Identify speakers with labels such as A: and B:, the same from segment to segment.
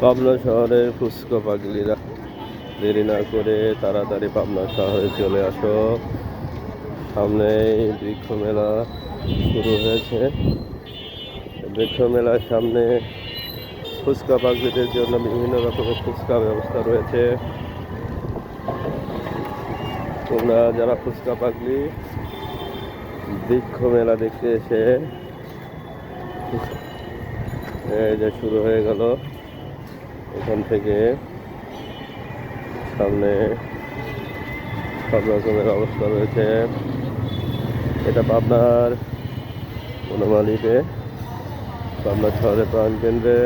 A: পাবনা শহরের ফুচকা পাগলিরা দেরি না করে তাড়াতাড়ি পাবনা শহরে চলে আসো। সামনেই বৃক্ষ মেলা শুরু হয়েছে। বৃক্ষ মেলার সামনে ফুচকা পাগলিদের জন্য বিভিন্ন রকমের ফুচকা ব্যবস্থা রয়েছে। তোমরা যারা ফুচকা পাগলি বৃক্ষ মেলা দেখতে এসে এই যে শুরু হয়ে গেল। এখান থেকে সামনে সব রকমের অবস্থা রয়েছে। এটা পাবনার বনমালীতে, পাবনা শহরের প্রাণকেন্দ্রে।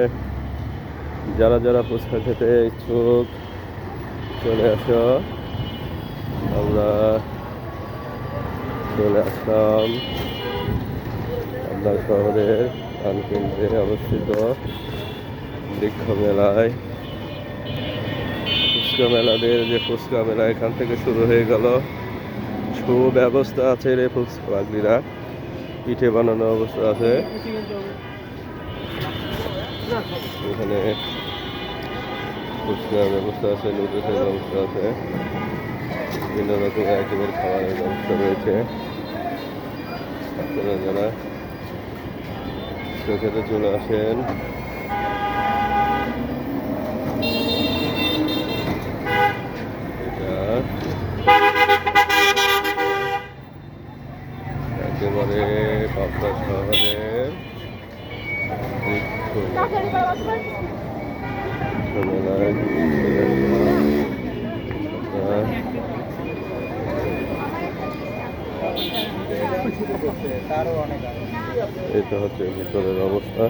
A: যারা যারা ফুচকা খেতে ইচ্ছুক চলে আসো। আমরা চলে আসলাম পাবনা শহরের প্রাণকেন্দ্রে অবস্থিত বৃক্ষ মেলায়। ফুচকা মেলাদের যে ফুচকা মেলা এখান থেকে শুরু হয়ে গেল। সুব্যবস্থা আছে রে ফুচকা পাগলিরা, পিঠে বানানো অবস্থা আছে এখানে। ফুচকার ব্যবস্থা আছে, নুডলসের ব্যবস্থা আছে, বিভিন্ন রকমের আইটেমের খাবারের ব্যবস্থা রয়েছে। আপনারা যারা খেতে চলে আসেন। এটা একেবারে পাবনা শহরের মেলায় এটা হচ্ছে ভিতরের অবস্থা।